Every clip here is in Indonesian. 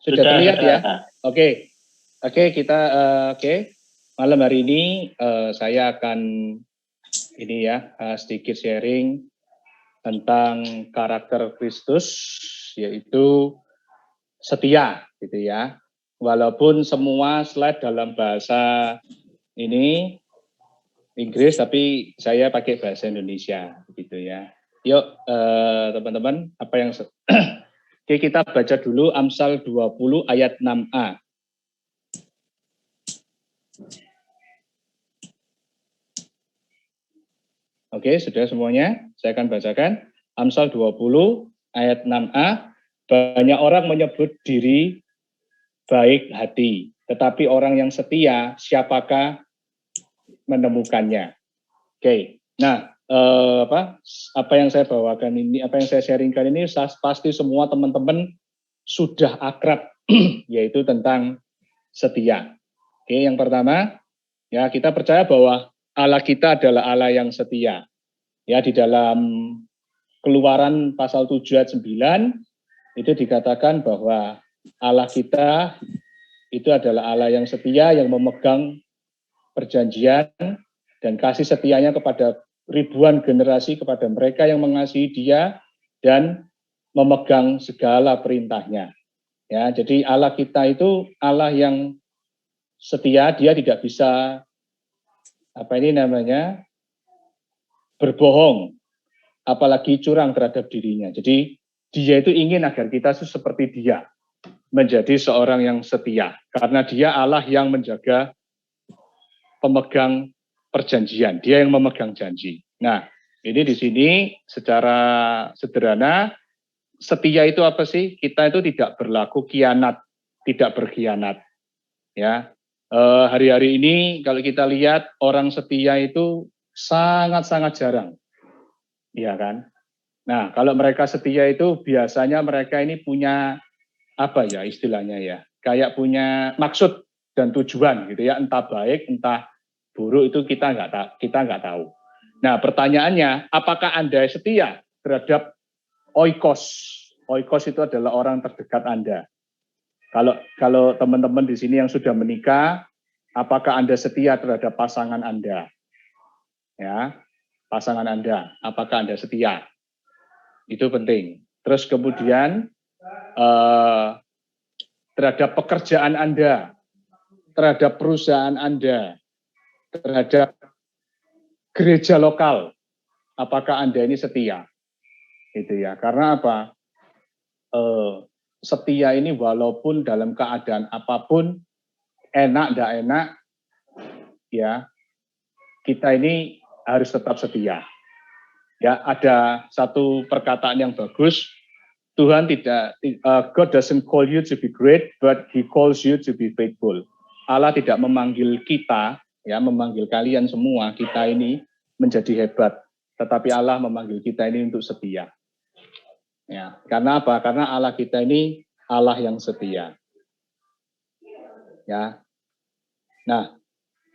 Sudah terlihat ya? Oke. Kita malam hari ini saya akan sedikit sharing tentang karakter Kristus, yaitu setia gitu ya. Walaupun semua slide dalam bahasa ini Inggris, tapi saya pakai bahasa Indonesia gitu ya. Yuk teman-teman, apa yang Oke, kita baca dulu Amsal 20 ayat 6a. Oke, sudah semuanya? Saya akan bacakan. Amsal 20 ayat 6a. Banyak orang menyebut diri baik hati, tetapi orang yang setia, siapakah menemukannya? Oke, nah apa yang saya bawakan ini, apa yang saya sharingkan ini, pasti semua teman-teman sudah akrab, yaitu tentang setia. Oke, yang pertama, ya kita percaya bahwa Allah kita adalah Allah yang setia. Ya, di dalam Keluaran pasal 7 ayat 9 itu dikatakan bahwa Allah kita itu adalah Allah yang setia, yang memegang perjanjian dan kasih setianya kepada ribuan generasi, kepada mereka yang mengasihi Dia dan memegang segala perintahnya. Ya, jadi Allah kita itu Allah yang setia, Dia tidak bisa berbohong, apalagi curang terhadap dirinya. Jadi Dia itu ingin agar kita seperti Dia, menjadi seorang yang setia, karena Dia Allah yang menjaga pemegang perjanjian, Dia yang memegang janji. Nah, ini di sini secara sederhana, setia itu apa sih? Kita itu tidak berlaku khianat, tidak berkhianat. Ya, hari-hari ini kalau kita lihat orang setia itu sangat-sangat jarang, ya kan? Nah, kalau mereka setia itu biasanya mereka ini punya apa ya istilahnya ya, kayak punya maksud dan tujuan gitu ya, entah baik entah buruk itu kita nggak tahu. Nah, pertanyaannya, apakah Anda setia terhadap oikos? Oikos itu adalah orang terdekat Anda. Kalau teman-teman di sini yang sudah menikah, apakah Anda setia terhadap pasangan Anda? Ya, pasangan Anda, apakah Anda setia? Itu penting. Terus kemudian terhadap pekerjaan Anda, terhadap perusahaan Anda, terhadap gereja lokal, apakah Anda ini setia? Itu ya, karena apa? Setia ini walaupun dalam keadaan apapun, enak tidak enak, ya kita ini harus tetap setia. Ya, ada satu perkataan yang bagus. Tuhan God doesn't call you to be great, but He calls you to be faithful. Allah tidak memanggil kita, ya, memanggil kalian semua, kita ini menjadi hebat, tetapi Allah memanggil kita ini untuk setia. Ya, karena apa? Karena Allah kita ini Allah yang setia. Ya. Nah,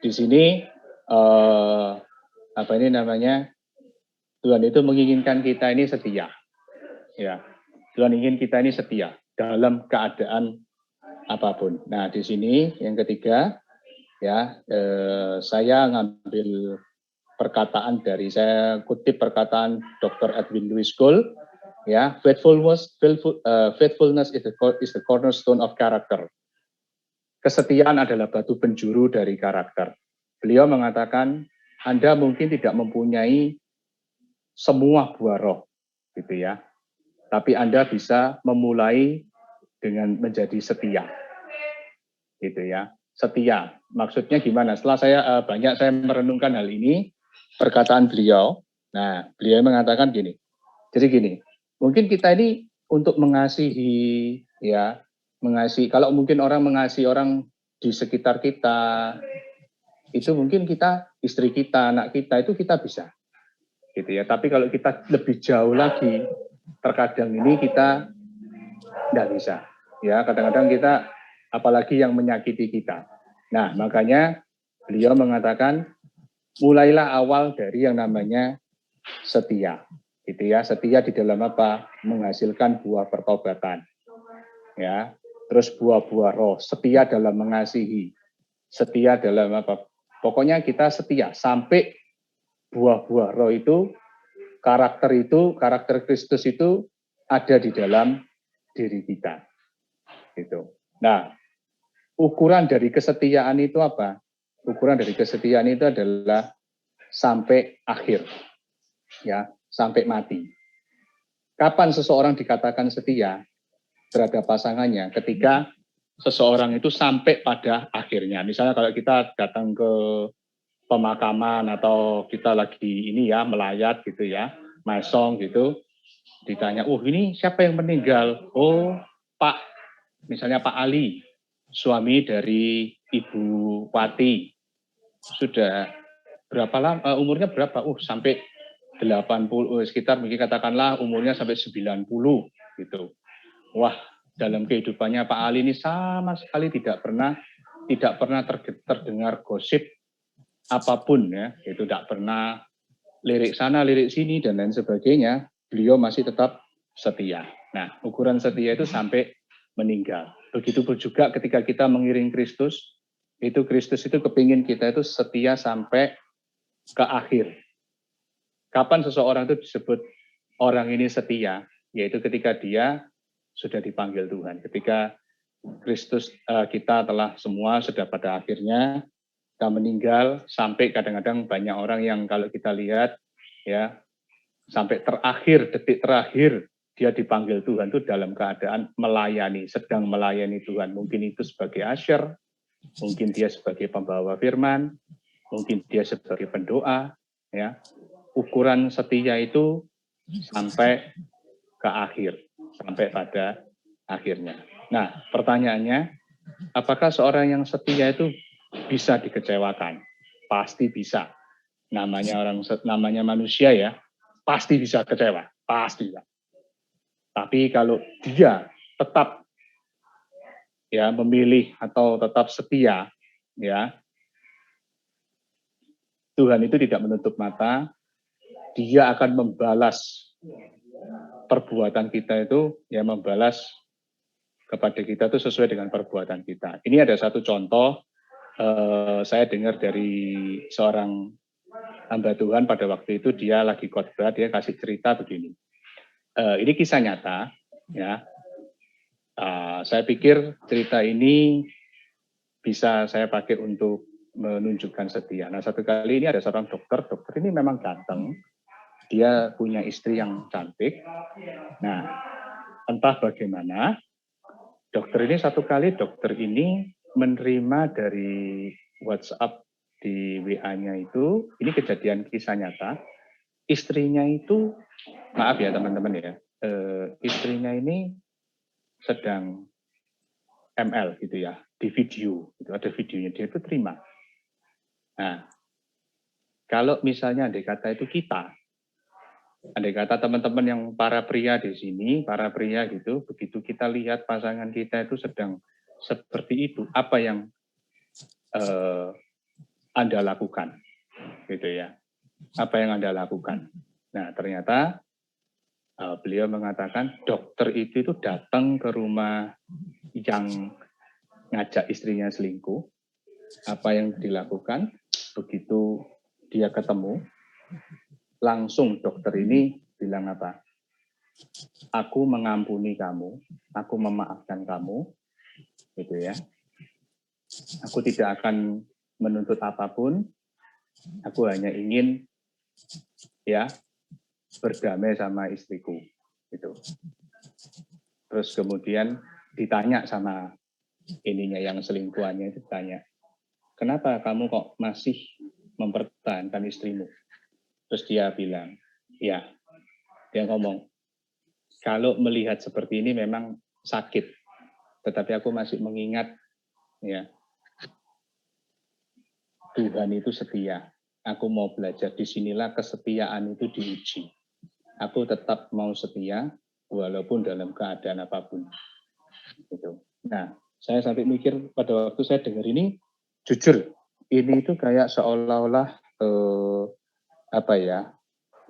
di sini Tuhan itu menginginkan kita ini setia. Ya. Tuhan ingin kita ini setia dalam keadaan apapun. Nah, di sini yang ketiga, ya, saya ngambil perkataan saya kutip perkataan Dr. Edwin Louis Cole, ya, faithfulness is the cornerstone of character. Kesetiaan adalah batu penjuru dari karakter. Beliau mengatakan, Anda mungkin tidak mempunyai semua buah roh, gitu ya. Tapi Anda bisa memulai dengan menjadi setia, gitu ya. Setia, maksudnya gimana? Setelah saya merenungkan hal ini, perkataan beliau. Nah, beliau mengatakan gini. Jadi gini, mungkin kita ini untuk mengasihi, ya, kalau mungkin orang mengasihi orang di sekitar kita, itu mungkin kita, istri kita, anak kita, itu kita bisa, gitu ya. Tapi kalau kita lebih jauh lagi, terkadang ini kita tidak bisa, ya. Kadang-kadang kita, apalagi yang menyakiti kita. Nah, makanya beliau mengatakan, mulailah awal dari yang namanya setia, gitu ya. Setia di dalam apa? Menghasilkan buah pertobatan, ya. terus buah-buah roh, setia dalam mengasihi, setia dalam apa? Pokoknya kita setia sampai buah-buah roh itu, karakter Kristus itu ada di dalam diri kita. Gitu. Nah, ukuran dari kesetiaan itu apa? Ukuran dari kesetiaan itu adalah sampai akhir, ya, sampai mati. Kapan seseorang dikatakan setia terhadap pasangannya? Ketika seseorang itu sampai pada akhirnya. Misalnya kalau kita datang ke pemakaman atau kita lagi ini ya melayat gitu ya, mesong gitu, ditanya, ini siapa yang meninggal? Oh, Pak, misalnya Pak Ali, suami dari Ibu Wati, sudah berapa lama, umurnya berapa? Sampai 80, sekitar mungkin katakanlah umurnya sampai 90 gitu. Wah, dalam kehidupannya Pak Ali ini sama sekali tidak pernah terdengar gosip apapun ya, itu tidak pernah lirik sana, lirik sini dan lain sebagainya. Beliau masih tetap setia. Nah, ukuran setia itu sampai meninggal. Begitupun juga ketika kita mengiring Kristus, Kristus itu kepingin kita itu setia sampai ke akhir. Kapan seseorang itu disebut orang ini setia? Yaitu ketika dia sudah dipanggil Tuhan. Ketika Kristus kita telah semua sudah pada akhirnya kita meninggal, sampai kadang-kadang banyak orang yang kalau kita lihat ya sampai terakhir, detik terakhir dia dipanggil Tuhan itu dalam keadaan melayani, sedang melayani Tuhan. Mungkin itu sebagai usher, mungkin dia sebagai pembawa firman, mungkin dia sebagai pendoa, ya. Ukuran setia itu sampai ke akhir, sampai pada akhirnya. Nah, pertanyaannya, apakah seorang yang setia itu bisa dikecewakan? Pasti bisa. Namanya manusia ya, pasti bisa kecewa, pasti. Tapi kalau dia tetap ya memilih atau tetap setia, ya Tuhan itu tidak menutup mata, dia akan membalas perbuatan kita itu, ya membalas kepada kita itu sesuai dengan perbuatan kita. Ini ada satu contoh, saya dengar dari seorang hamba Tuhan pada waktu itu dia lagi khotbah, dia kasih cerita begini. Ini kisah nyata, ya. Saya pikir cerita ini bisa saya pakai untuk menunjukkan setia. Nah, satu kali ini ada seorang dokter ini memang ganteng, dia punya istri yang cantik. Nah, entah bagaimana, dokter ini menerima dari WhatsApp di WA-nya itu, ini kejadian kisah nyata, istrinya itu, maaf ya teman-teman ya, istrinya ini sedang ML gitu ya, di video, itu ada videonya, dia itu terima. Nah, kalau misalnya andai kata itu kita, andai kata teman-teman yang para pria di sini, para pria gitu, begitu kita lihat pasangan kita itu sedang seperti itu, apa yang Anda lakukan? Gitu ya. Apa yang Anda lakukan? Nah, ternyata beliau mengatakan dokter itu datang ke rumah yang ngajak istrinya selingkuh. Apa yang dilakukan? Begitu dia ketemu, langsung dokter ini bilang apa? Aku mengampuni kamu, aku memaafkan kamu, gitu ya. Aku tidak akan menuntut apapun, aku hanya ingin ya berdamai sama istriku, gitu. Terus kemudian ditanya sama ininya yang selingkuhannya itu tanya, kenapa kamu kok masih mempertahankan istrimu? Terus dia bilang, ya, dia ngomong, kalau melihat seperti ini memang sakit, tetapi aku masih mengingat, ya, Tuhan itu setia. Aku mau belajar, disinilah kesetiaan itu diuji. Aku tetap mau setia, walaupun dalam keadaan apapun. Gitu. Nah, saya sampai mikir pada waktu saya dengar ini, jujur, ini itu kayak seolah-olah apa ya?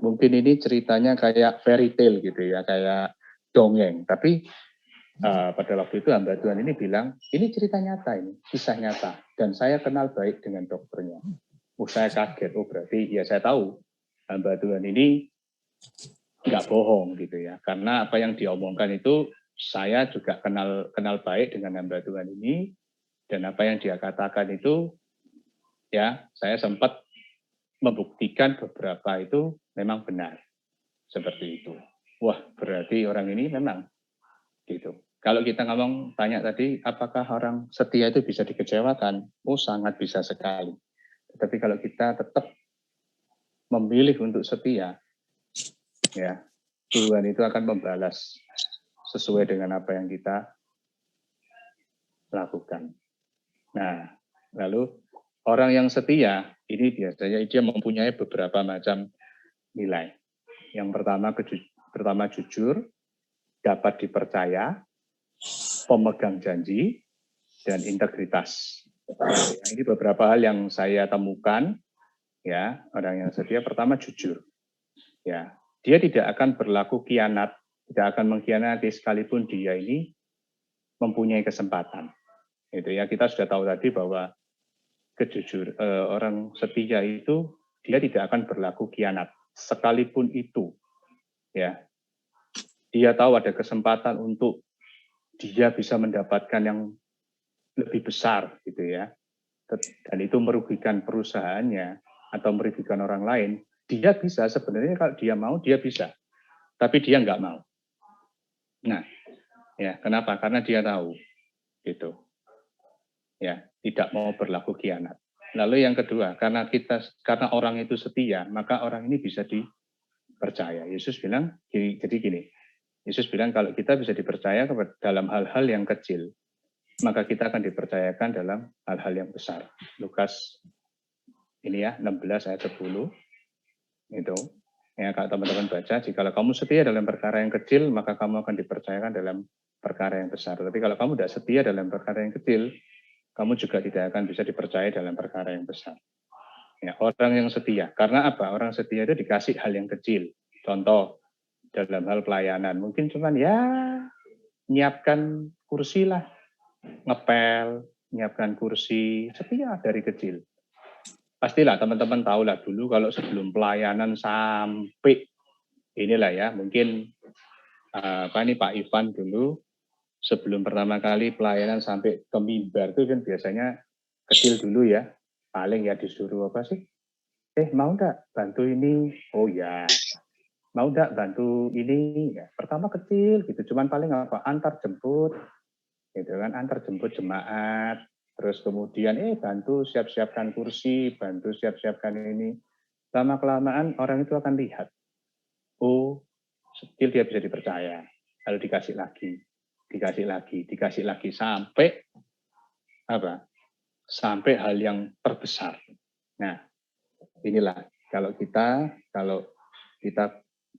Mungkin ini ceritanya kayak fairy tale gitu ya, kayak dongeng. Tapi pada waktu itu hamba Tuhan ini bilang, ini cerita nyata ini, kisah nyata. Dan saya kenal baik dengan dokternya. Saya kaget, berarti ya saya tahu hamba Tuhan ini nggak bohong gitu ya. Karena apa yang diomongkan itu saya juga kenal baik dengan hamba Tuhan ini, dan apa yang dia katakan itu ya saya sempat membuktikan beberapa itu memang benar seperti itu. Wah, berarti orang ini memang gitu. Kalau kita ngomong tanya tadi, apakah orang setia itu bisa dikecewakan? Oh, sangat bisa sekali. Tetapi kalau kita tetap memilih untuk setia, ya Tuhan itu akan membalas sesuai dengan apa yang kita lakukan. Nah, lalu orang yang setia ini biasanya dia mempunyai beberapa macam nilai. Yang pertama jujur, dapat dipercaya, pemegang janji, dan integritas. Ini beberapa hal yang saya temukan, ya orang yang setia. Pertama jujur, ya dia tidak akan berlaku khianat, tidak akan mengkhianati sekalipun dia ini mempunyai kesempatan. Itu ya, kita sudah tahu tadi bahwa orang setia itu dia tidak akan berlaku khianat sekalipun itu, ya dia tahu ada kesempatan untuk dia bisa mendapatkan yang lebih besar gitu ya, dan itu merugikan perusahaannya atau merugikan orang lain, dia bisa sebenarnya kalau dia mau dia bisa, tapi dia nggak mau. Nah, ya kenapa? Karena dia tahu gitu, ya tidak mau berlaku khianat. Lalu yang kedua, karena orang itu setia, maka orang ini bisa dipercaya. Yesus bilang, jadi gini, Yesus bilang kalau kita bisa dipercaya dalam hal-hal yang kecil, maka kita akan dipercayakan dalam hal-hal yang besar. Lukas ini ya 16 ayat 10 itu. Ya, kalau teman-teman baca, jikalau kamu setia dalam perkara yang kecil, maka kamu akan dipercayakan dalam perkara yang besar. Tapi kalau kamu tidak setia dalam perkara yang kecil, kamu juga tidak akan bisa dipercaya dalam perkara yang besar. Ya, orang yang setia. Karena apa? Orang setia itu dikasih hal yang kecil. Contoh, dalam hal pelayanan. Mungkin cuman ya nyiapkan kursi lah, ngepel, nyiapkan kursi, setia dari kecil. Pastilah teman-teman tahu lah dulu kalau sebelum pelayanan sampai inilah ya, mungkin Pak Ivan dulu sebelum pertama kali pelayanan sampai ke mimbar itu kan biasanya kecil dulu ya, paling ya disuruh apa sih? Mau enggak bantu ini? Oh ya, mau enggak bantu ini? Ya, pertama kecil gitu, cuman paling apa? Antar jemput, gitu kan, antar jemput jemaat, terus kemudian bantu siap-siapkan kursi, bantu siap-siapkan ini. Lama-kelamaan orang itu akan lihat, oh skill dia bisa dipercaya, lalu dikasih lagi sampai apa? Sampai hal yang terbesar. Nah, inilah kalau kita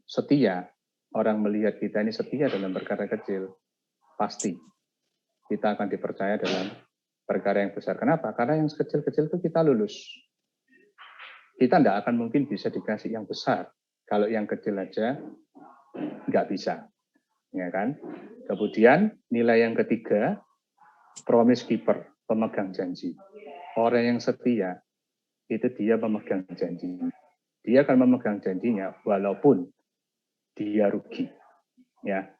setia, orang melihat kita ini setia dalam perkara kecil, pasti kita akan dipercaya dalam perkara yang besar. Kenapa? Karena yang kecil-kecil itu kita lulus. Kita tidak akan mungkin bisa dikasih yang besar. Kalau yang kecil aja nggak bisa, ya kan? Kemudian nilai yang ketiga, promise keeper, pemegang janji. Orang yang setia itu dia memegang janji. Dia akan memegang janjinya walaupun dia rugi. Ya,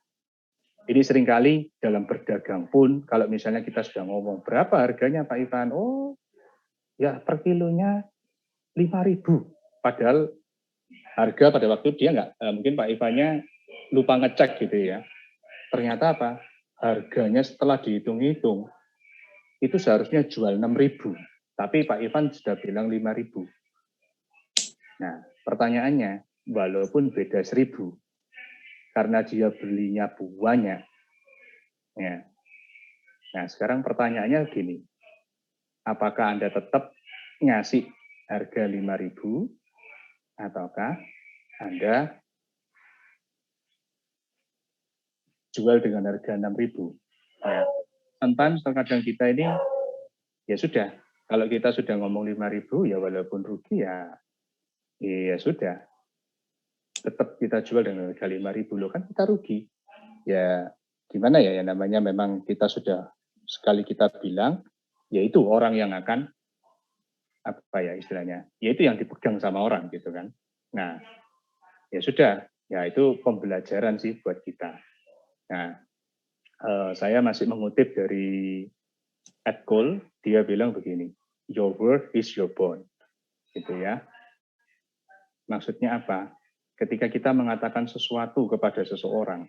ini seringkali dalam berdagang pun, kalau misalnya kita sudah ngomong berapa harganya Pak Ivan, oh ya per kilonya 5.000. Padahal harga pada waktu dia nggak, mungkin Pak Ivannya lupa ngecek gitu ya. Ternyata apa? Harganya setelah dihitung-hitung itu seharusnya jual 6.000, tapi Pak Ivan sudah bilang 5.000. Nah, pertanyaannya, walaupun beda 1.000, karena dia belinya banyak, ya. Nah, sekarang pertanyaannya gini, apakah Anda tetap ngasih harga 5.000 ataukah Anda jual dengan harga 6.000? Ya. Sometimes terkadang kita ini ya sudah, kalau kita sudah ngomong 5.000 ya walaupun rugi ya sudah, tetap kita jual dengan harga 5.000 loh, kan kita rugi. Ya gimana ya, yang namanya memang kita sudah sekali kita bilang, yaitu orang yang akan apa ya istilahnya, yaitu yang dipegang sama orang gitu kan. Nah, ya sudah, ya itu pembelajaran sih buat kita. Nah, saya masih mengutip dari Ed Cole, dia bilang begini, your word is your bond, gitu ya. Maksudnya apa? Ketika kita mengatakan sesuatu kepada seseorang,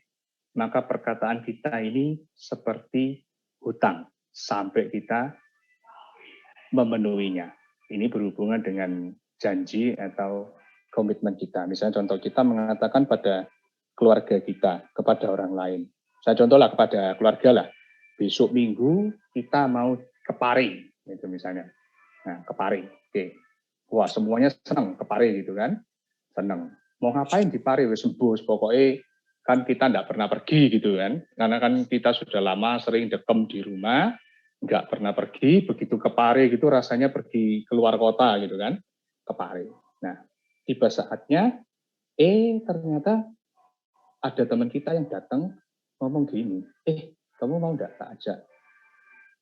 maka perkataan kita ini seperti hutang sampai kita memenuhinya. Ini berhubungan dengan janji atau komitmen kita. Misalnya contoh kita mengatakan pada keluarga kita, kepada orang lain. Saya contohlah kepada keluarga lah. Besok minggu kita mau ke Pari, itu misalnya. Nah, ke Pari. Oke. Wah, semuanya senang ke Pari gitu kan. Senang. Mau ngapain di Pari? Wes bos, pokoknya kan kita enggak pernah pergi gitu kan. Karena kan kita sudah lama sering dekem di rumah, nggak pernah pergi, begitu ke Pari gitu rasanya pergi keluar kota gitu kan, ke Pari. Nah, tiba saatnya, ternyata ada teman kita yang datang ngomong gini, kamu mau nggak tak ajak?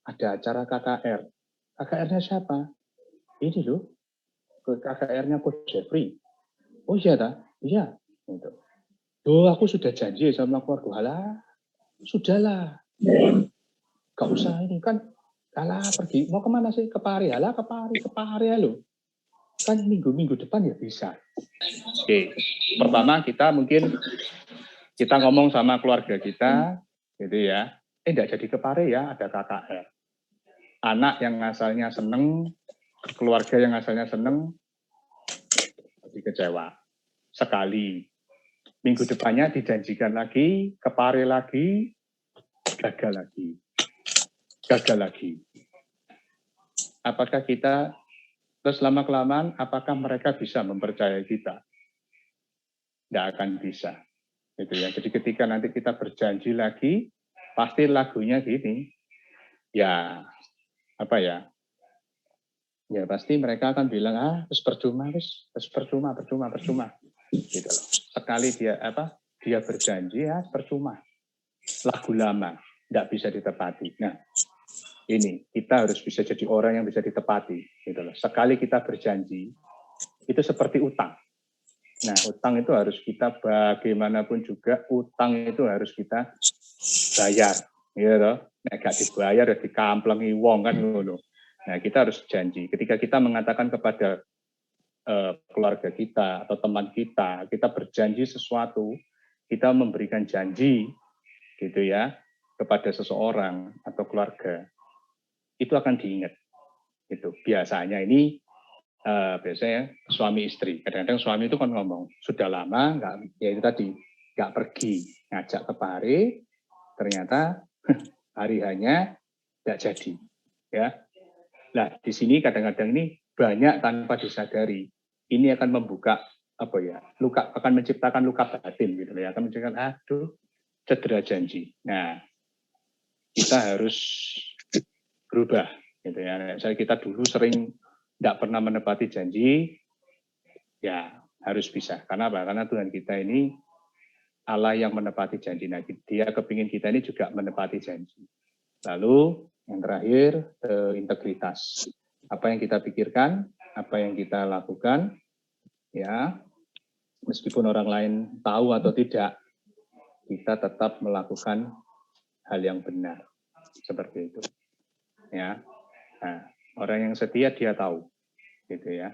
Ada acara KKR. KKR-nya siapa? Ini loh, KKR-nya Coach Jeffrey. Oh iya tak? Iya. Gitu. Oh, aku sudah janji sama keluarga. Halah, sudahlah. Gak usah ini kan. Alah, pergi. Mau kemana sih? Ke Pari. Alah, ke Pari ya lo. Kan minggu depan ya bisa. Oke. Pertama kita mungkin kita ngomong sama keluarga kita, gitu ya. Enggak jadi ke Pari ya, ada KKR. Anak yang asalnya seneng, keluarga yang asalnya seneng, jadi kecewa. Sekali. Minggu depannya dijanjikan lagi, ke Pari lagi, gagal lagi. Gagal lagi. Apakah kita, terus lama-kelamaan, apakah mereka bisa mempercayai kita? Tidak akan bisa. Gitu ya. Jadi ketika nanti kita berjanji lagi, pasti lagunya gini, ya apa ya? Ya pasti mereka akan bilang terus percuma, gitu loh. Sekali dia berjanji ya percuma. Lagu lama tidak bisa ditepati. Nah, ini kita harus bisa jadi orang yang bisa ditepati, gitu loh. Sekali kita berjanji, itu seperti utang. Nah, utang itu harus kita bagaimanapun juga utang itu harus kita bayar, gitu. Nah, gak dibayar ya dikamplengi wong kan ngono. Nah, kita harus janji. Ketika kita mengatakan kepada keluarga kita atau teman kita berjanji sesuatu, kita memberikan janji, gitu ya, kepada seseorang atau keluarga, itu akan diingat. Itu biasanya ini biasanya suami istri. Kadang-kadang suami itu kan ngomong sudah lama nggak, ya itu tadi nggak pergi, ngajak ke Pari, ternyata hari hanya nggak jadi. Ya, nah di sini kadang-kadang ini banyak tanpa disadari. Ini akan membuka apa ya, akan menciptakan luka batin gitu ya, akan menciptakan cedera janji. Nah, kita harus berubah gitu ya. Misalnya kita dulu sering tidak pernah menepati janji, ya harus bisa. Karena apa? Karena Tuhan kita ini Allah yang menepati janji. Nah, dia kepingin kita ini juga menepati janji. Lalu yang terakhir, integritas. Apa yang kita pikirkan, apa yang kita lakukan, ya meskipun orang lain tahu atau tidak, kita tetap melakukan hal yang benar. Seperti itu. Ya. Nah, orang yang setia dia tahu, gitu ya.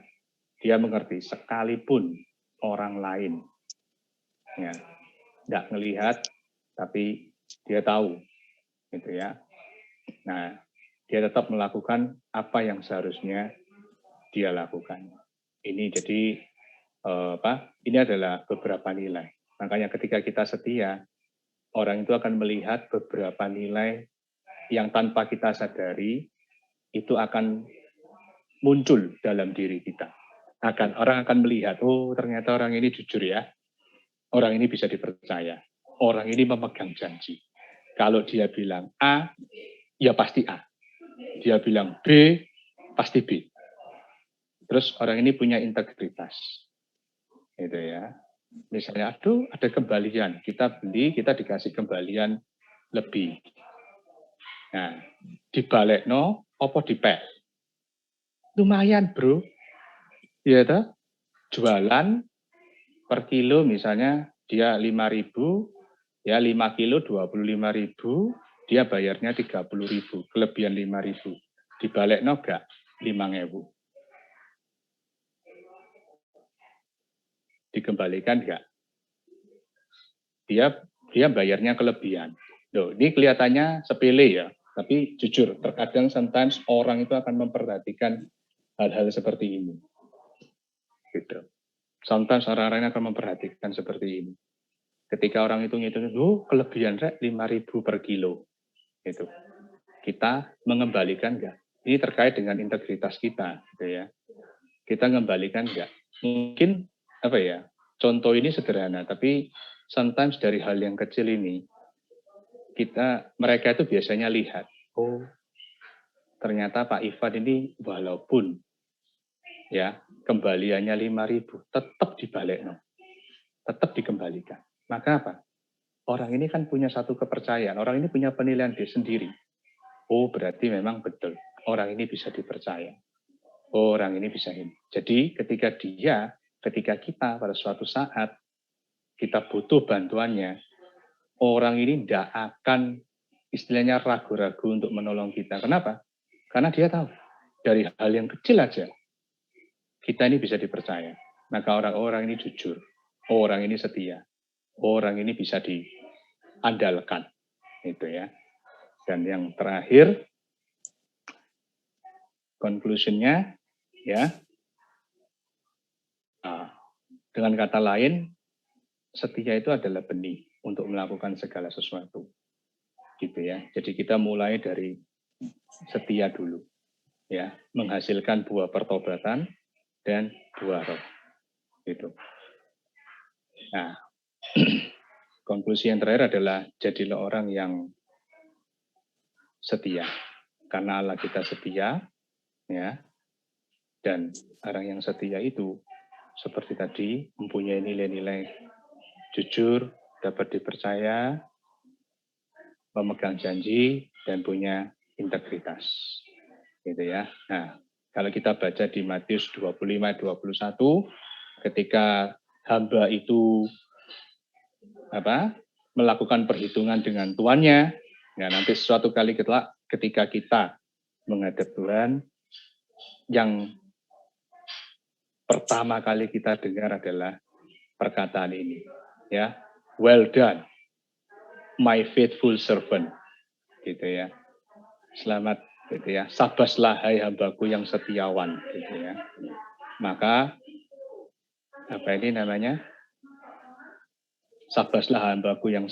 Dia mengerti sekalipun orang lain ya tidak melihat, tapi dia tahu, gitu ya. Nah, dia tetap melakukan apa yang seharusnya dia lakukan. Ini jadi ini adalah beberapa nilai. Makanya ketika kita setia, orang itu akan melihat beberapa nilai yang tanpa kita sadari itu akan muncul dalam diri kita. Orang akan melihat, oh ternyata orang ini jujur ya, orang ini bisa dipercaya, orang ini memegang janji. Kalau dia bilang A, ya pasti A. Dia bilang B, pasti B. Terus orang ini punya integritas, gitu ya. Misalnya, ada kembalian, kita beli, kita dikasih kembalian lebih. Nah, dibalekno apa dipek? Lumayan, Bro. Ya toh? Jualan per kilo misalnya dia 5.000, ya 5 kilo 25.000, dia bayarnya 30.000, kelebihan 5.000. Dibalekno gak 5.000. Dikembalikan enggak? Dia bayarnya kelebihan. Loh, ini kelihatannya sepele ya, tapi jujur, terkadang sometimes orang itu akan memperhatikan hal-hal seperti ini. Gitu. Sometimes orang-orang akan memperhatikan seperti ini. Ketika orang itu ngitung, kelebihan rek 5.000 per kilo. Gitu. Kita mengembalikan enggak? Ini terkait dengan integritas kita, gitu ya. Kita mengembalikan enggak? Mungkin apa ya? Contoh ini sederhana, tapi sometimes dari hal yang kecil ini mereka itu biasanya lihat, oh ternyata Pak Ivan ini walaupun ya kembaliannya 5.000 tetap dibalik, tetap dikembalikan. Maka apa? Orang ini kan punya satu kepercayaan, orang ini punya penilaian diri sendiri. Oh berarti memang betul, orang ini bisa dipercaya. Oh orang ini bisa ini. Jadi ketika kita pada suatu saat kita butuh bantuannya, orang ini tidak akan istilahnya ragu-ragu untuk menolong kita. Kenapa? Karena dia tahu dari hal yang kecil aja kita ini bisa dipercaya. Maka orang-orang ini jujur, orang ini setia, orang ini bisa diandalkan, itu ya. Dan yang terakhir, conclusion-nya ya, dengan kata lain, setia itu adalah benih untuk melakukan segala sesuatu, gitu ya. Jadi kita mulai dari setia dulu, ya, menghasilkan buah pertobatan dan buah roh, gitu. Nah, konklusi yang terakhir adalah jadilah orang yang setia, karena Allah kita setia, ya, dan orang yang setia itu seperti tadi mempunyai nilai-nilai jujur, dapat dipercaya, memegang janji, dan punya integritas, gitu ya. Nah, kalau kita baca di Matius 25-21, ketika hamba itu melakukan perhitungan dengan tuannya, ya nanti suatu kali ketika kita menghadap Tuhan, yang pertama kali kita dengar adalah perkataan ini, ya, well done, my faithful servant, gitu ya. Selamat, gitu ya. Sabaslah hai hambaku yang setiawan, gitu ya. Maka apa ini namanya? Sabaslah hambaku yang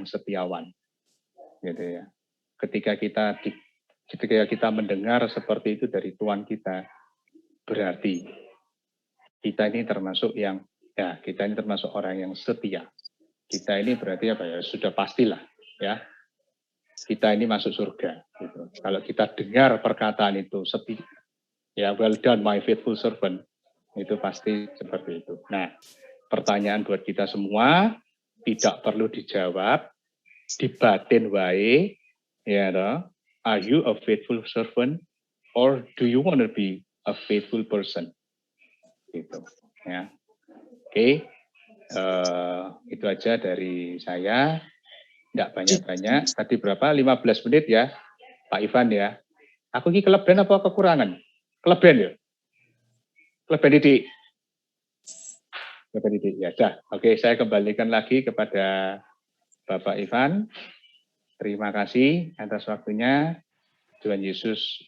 setiawan, gitu ya. Ketika kita mendengar seperti itu dari Tuhan kita, berarti kita ini termasuk orang yang setia. Kita ini berarti apa ya? Sudah pastilah, ya. Kita ini masuk surga. Gitu. Kalau kita dengar perkataan itu setia, ya, well done my faithful servant, itu pasti seperti itu. Nah, pertanyaan buat kita semua tidak perlu dijawab, dibatin wae, ya toh. Are you a faithful servant or do you want to be a faithful person? Gitu, ya. Oke, itu aja dari saya. Tidak banyak-banyak. Tadi berapa? 15 menit ya, Pak Ivan ya. Aku ini kelebihan apa kekurangan? Kelebihan ya? Kelebihan didik. Kelebihan didik. Ya, dah. Oke, saya kembalikan lagi kepada Bapak Ivan. Terima kasih atas waktunya. Tuhan Yesus